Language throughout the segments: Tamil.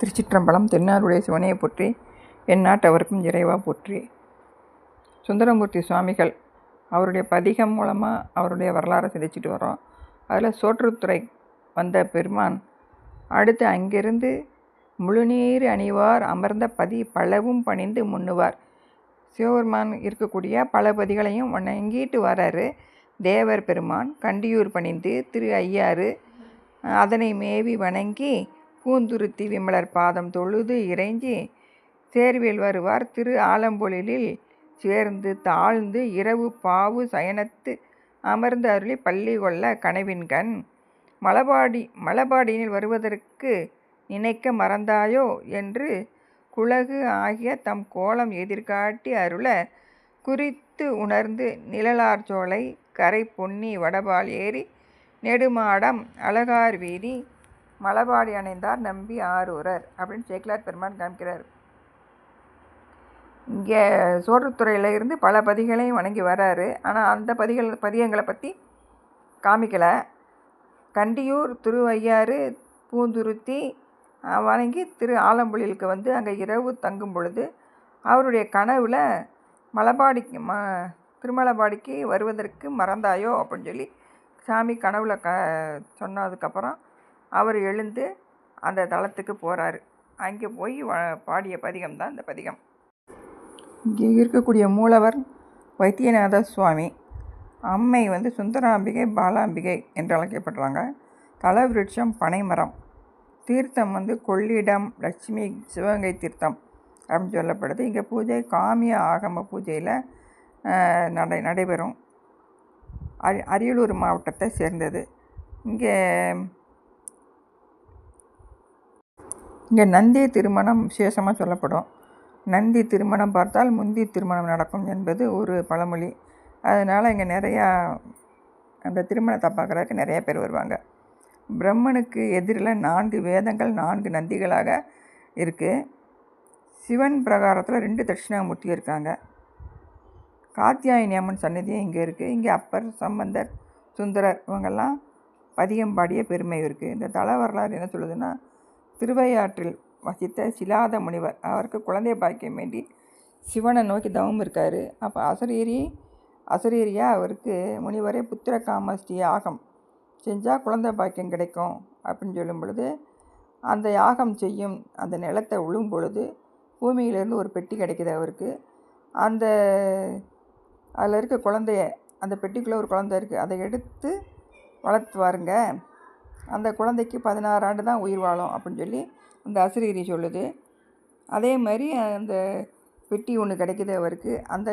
திருச்சிற்றம்பலம். தென்னாருடைய சிவனையை போற்றி, எந்நாட்டவருக்கும் இறைவா போற்றி. சுந்தரமூர்த்தி சுவாமிகள் அவருடைய பதிகம் மூலமாக அவருடைய வரலாறை சிதைச்சிட்டு வரோம். அதில் சோற்றுத்துறை வந்த பெருமான் அடுத்து அங்கிருந்து முழுநீர் அணிவார் அமர்ந்த பதி பலவும் பணிந்து முன்னுவார். சிவபெருமான் இருக்கக்கூடிய பல பதிகளையும் வணங்கிட்டு வராரு. தேவர் பெருமான் கண்டியூர் பணிந்து திரு ஐயாறு அதனை மேவி வணங்கி பூந்துருத்தி விமலர் பாதம் தொழுது இறைஞ்சி சேர்வேல் வருவார். திரு ஆலம்பொழிலில் சேர்ந்து தாழ்ந்து இரவு பாவு சயனத்து அமர்ந்து அருளி பள்ளி கொள்ள கனவின்கண் மலபாடியினில் வருவதற்கு நினைக்க மறந்தாயோ என்று குலகு ஆகிய தம் கோலம் எதிர்காட்டி அருள குறித்து உணர்ந்து நிழலார்ச்சோலை கரை பொன்னி வடபால் ஏறி நெடுமாடம் அழகார் வீதி மலபாடி அணைந்தார் நம்பி ஆரூரர் அப்படின்னு சேக்கிழார் பெருமான் காமிக்கிறார். இங்கே சோற்றுத்துறையில் இருந்து பல பதிகளையும் வணங்கி வராரு. ஆனால் அந்த பதிகங்களை பற்றி காமிக்கலை. கண்டியூர் திரு ஐயாறு பூந்துருத்தி வணங்கி திரு ஆலம்புழிலுக்கு வந்து அங்கே இரவு தங்கும் பொழுது அவருடைய கனவில் திருமலபாடிக்கு வருவதற்கு மறந்தாயோ அப்படின்னு சொல்லி சாமி கனவில் சொன்னதுக்கப்புறம் அவர் எழுந்து அந்த தலத்துக்கு போகிறாரு. அங்கே போய் பாடிய பதிகம் தான் இந்த பதிகம். இங்கே இருக்கக்கூடிய மூலவர் வைத்தியநாத சுவாமி, அம்மை வந்து சுந்தராம்பிகை பாலாம்பிகை என்று அழைக்கப்படுறாங்க. தலவிருட்சம் பனைமரம், தீர்த்தம் வந்து கொள்ளிடம் லட்சுமி சிவகங்கை தீர்த்தம் அப்படின்னு சொல்லப்படுது. இங்கே பூஜை காமிய ஆகம பூஜையில் நடைபெறும். அரியலூர் மாவட்டத்தை சேர்ந்தது. இங்கே நந்தி திருமணம் விசேஷமாக சொல்லப்படும். நந்தி திருமணம் பார்த்தால் முந்தி திருமணம் நடக்கும் என்பது ஒரு பழமொழி. அதனால் இங்கே நிறையா அந்த திருமணத்தை பார்க்குறதுக்கு நிறைய பேர் வருவாங்க. பிரம்மனுக்கு எதிரில் 4 வேதங்கள் 4 நந்திகளாக இருக்குது. சிவன் பிரகாரத்தில் 2 தட்சிணாமூர்த்தி இருக்காங்க. காத்தியாயினி அம்மன் சன்னதியும் இங்கே இருக்குது. இங்கே அப்பர், சம்பந்தர், சுந்தரர் இவங்கெல்லாம் பதிகம் பாடிய பெருமை இருக்குது. இந்த தல வரலாறு என்ன சொல்லுதுன்னா, திருவையாற்றில் வசித்த சிலாத முனிவர் அவருக்கு குழந்தை பாக்கியம் வேண்டி சிவனை நோக்கி தவம் இருக்கார். அப்போ அசரீரியா அவருக்கு முனிவரே புத்திர காமஸ்டி யாகம் செஞ்சால் குழந்தை பாக்கியம் கிடைக்கும் அப்படின்னு சொல்லும் பொழுது அந்த யாகம் செய்யும் அந்த நிலத்தை உழும் பொழுது பூமியிலேருந்து ஒரு பெட்டி கிடைக்கிது அவருக்கு. அதில் இருக்க குழந்தைய, அந்த பெட்டிக்குள்ளே ஒரு குழந்தை இருக்குது, அதை எடுத்து வளர்த்துவாருங்க. அந்த குழந்தைக்கு 16 ஆண்டு தான் உயிர் வாழும் அப்படின்னு சொல்லி அந்த அசரீரி சொல்லுது. அதே மாதிரி அந்த பெட்டி ஒன்று கிடைக்கிது அவருக்கு. அந்த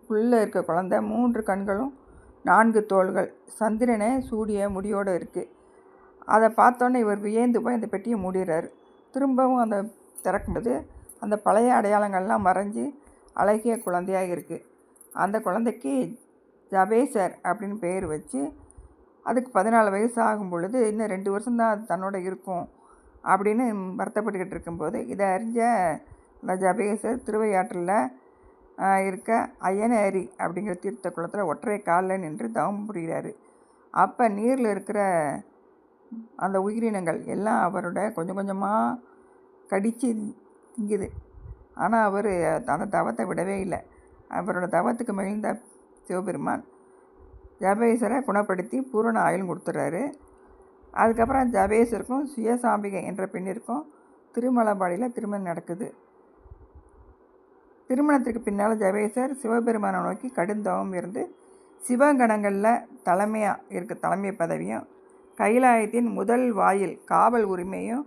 உள்ளே இருக்க குழந்தை 3 கண்களும் 4 தோள்கள் சந்திரனை சூடிய முடியோடு இருக்குது. அதை பார்த்தோன்னே இவர் வியந்து போய் அந்த பெட்டியை மூடிடுறாரு. திரும்பவும் அந்த திறக்கும்போது அந்த பழைய அடையாளங்கள்லாம் மறைஞ்சு அழகிய குழந்தையாக இருக்குது. அந்த குழந்தைக்கு ஜபேசர் அப்படின்னு பேர் வச்சு அதுக்கு 14 வயசு ஆகும் பொழுது இன்னும் 2 வருஷம்தான் அது தன்னோட இருக்கும் அப்படின்னு வருத்தப்பட்டுக்கிட்டு இருக்கும்போது இதை அறிஞ்ச அந்த ஜபேசர் திருவையாற்றில் இருக்க அய்யனேரி அப்படிங்கிற தீர்த்த குளத்தில் ஒற்றை காலில் நின்று தவம் புரிகிறாரு. அப்போ நீரில் இருக்கிற அந்த உயிரினங்கள் எல்லாம் அவரோட கொஞ்சம் கொஞ்சமாக கடித்து திங்குது. ஆனால் அவர் அந்த தவத்தை விடவே இல்லை. அவரோட தவத்துக்கு மகிழ்ந்த சிவபெருமான் ஜபேசரை குணப்படுத்தி பூரண ஆயுள் கொடுத்துட்றாரு. அதுக்கப்புறம் ஜபேசருக்கும் சுயசாம்பிகை என்ற பெண்ணிற்கும் திருமலபாடியில் திருமணம் நடக்குது. திருமணத்திற்கு பின்னால் ஜபேசர் சிவபெருமானை நோக்கி கடுந்தவம் இருந்து சிவகணங்களில் தலைமை பதவியும் கைலாயத்தின் முதல் வாயில் காவல் உரிமையும்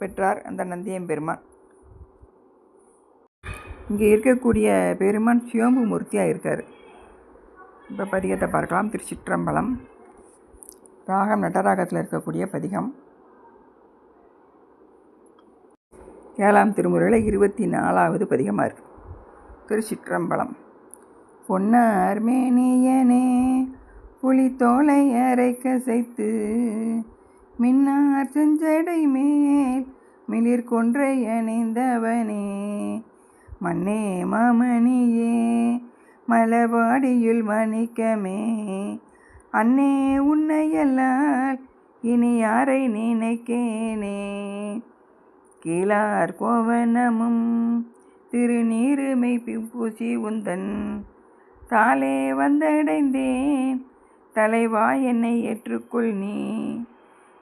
பெற்றார் அந்த நந்தியம்பெருமான். இங்கே இருக்கக்கூடிய பெருமான் சிவம்பு மூர்த்தியாக இருக்கார். இப்போ பதிகத்தை பார்க்கலாம். திருச்சிற்றம்பலம். ராகம் நடராகத்தில் இருக்கக்கூடிய பதிகம். 7ஆம் திருமுறையில் 24வது பதிகமாக இருக்குது. திருச்சிற்றம்பலம். பொன்னார் மேனியனே புலித்தோலை அரைக்க செய்து மின்னார் செஞ்சடை மேல் மிளிர் கொன்றை அணிந்தவனே மன்னே மாமணியே மலபாடியுள் மணிக்கமே அன்னே உன்னையல்லால் இனி யாரை நினைக்கேனே கீழார் கோவனமும் திருநீருமை பூசி உந்தன் தாளே வந்தடைந்தேன் தலைவா என்னை ஏற்றுக்கொள் நீ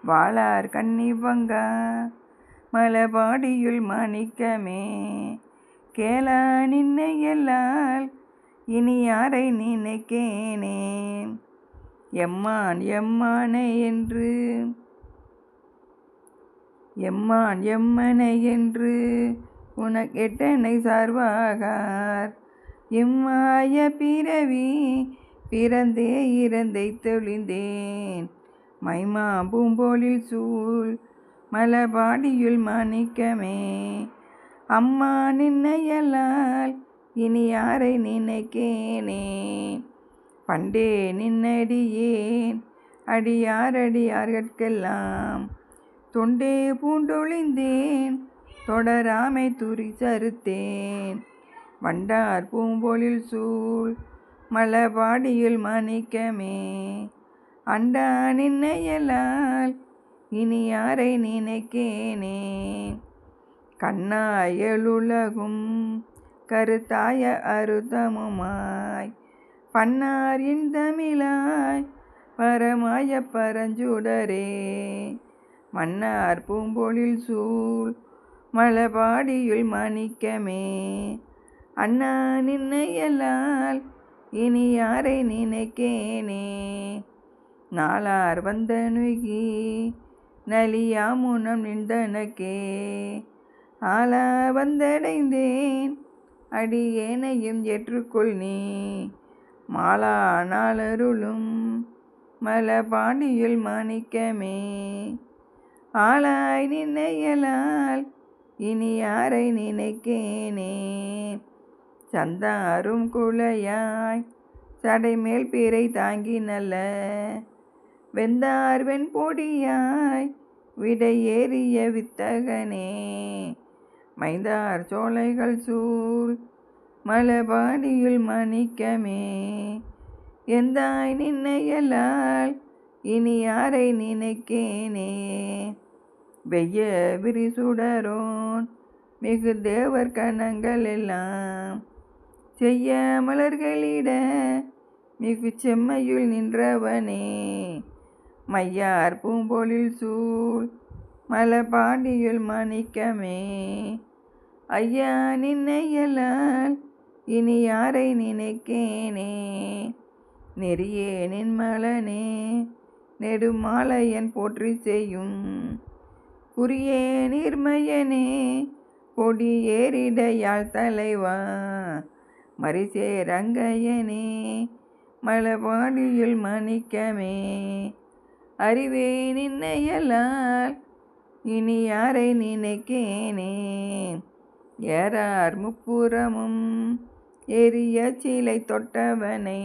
வாளார் கண்ணி வங்கா மலபாடியுள் மாணிக்கமே கேளா நின்னை எல்லால் இனி யாரை நினைக்கேனே எம்மான் எம்மனை என்று உனக்கெட்டனை சார்வாகார் எம்மாய பிறவி பிறந்தே இறந்தை தெளிந்தேன் மைமா பூம்போலில் சூழ் மலபாடியுள் மாணிக்கமே அம்மா நின்னையல்லால் இனி யாரை நினைக்கேனே பண்டே நின்னடியேன் அடியார்கட்கெல்லாம் தொண்டே பூண்டொழிந்தேன் தொடராமை துரி சறுத்தேன் வண்டார் பூம்பொழில் சூழ் மலபாடியுள் மாணிக்கமே அண்டா நின்னையலால் இனி யாரை நினைக்கேனே கண்ணாயலுலகும் கருத்தாய அருத்தமுமாய் பன்னார் இன்தமிழாய் பரமாய பரஞ்சுடரே மன்னார் பூம்பொழில் சூழ் மலபாடியுள் மாணிக்கமே அண்ணா நின்னையல்லால் இனி யாரை நினைக்கேனே நாளார் வந்தனுகி நலியாமுனம் நின்றனக்கே ஆளா வந்தடைந்தேன் அடியேனையும் ஏற்றுக்கொள் நீ மாலா நாளருளும் மலபாடியுள் மாணிக்கமே ஆளாய் நின்னையலால் இனி யாரை நினைக்கேனே சந்தாரும் குலையாய் சடைமேல் பீரை தாங்கி நல்ல வெந்தார் வெண்பொடியாய் விடை ஏறிய வித்தகனே மைந்தார் சோலைகள் சூழ் மலபாடியுள் மாணிக்கமே எந்தாய் நின்னையலால் இனி யாரை நினைக்கேனே வெய்ய விரிசுடரோன் மிகு தேவர் கணங்கள் எல்லாம் செய்ய மலர்களிட மிகு செம்மையுள் நின்றவனே மையார் பூம்பொழில் சூழ் மலபாடியுள் மாணிக்கமே ஐயா நின்னையலால் இனி யாரை நினைக்கேனே நெறியே நின்மலனே நெடுமாலையன் போற்றி செய்யும் குறியே நீர்மையனே கொடி ஏறிடையாள் தலைவா மரிசே ரங்கையனே மலபாடியுள் மாணிக்கமே அறிவே நின்னையலால் இனி யாரை நினைக்கேனே ஏறார் முப்புறமும் எரிய சீலை தொட்டவனை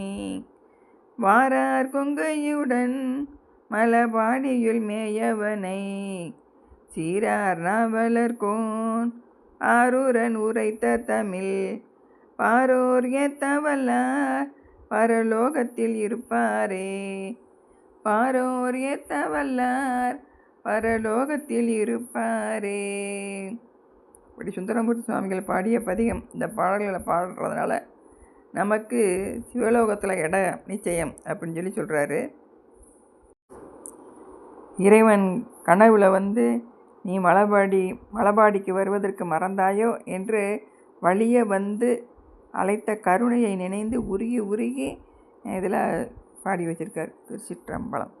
வாரார் கொங்கையுடன் மலபாடியுள் மேயவனை சீரார் நாவலர்கோன் ஆரூரன் உரைத்த தமிழ் பாரோர் ஏத்தவல்லார் பரலோகத்தில் இருப்பாரே பாரோர் ஏத்தவல்லார் பரலோகத்தில் இருப்பாரே. இப்படி சுந்தரமூர்த்தி சுவாமிகள் பாடிய பதிகம். இந்த பாடல்களை பாடுறதுனால நமக்கு சிவலோகத்தில் இடம் நிச்சயம் அப்படின்னு சொல்கிறாரு. இறைவன் கனவுல நீ மலபாடிக்கு வருவதற்கு மறந்தாயோ என்று வழிய அழைத்த கருணையை நினைந்து உருகி இதில் பாடி வச்சிருக்கார். திருச்சிற்றம்பலம்.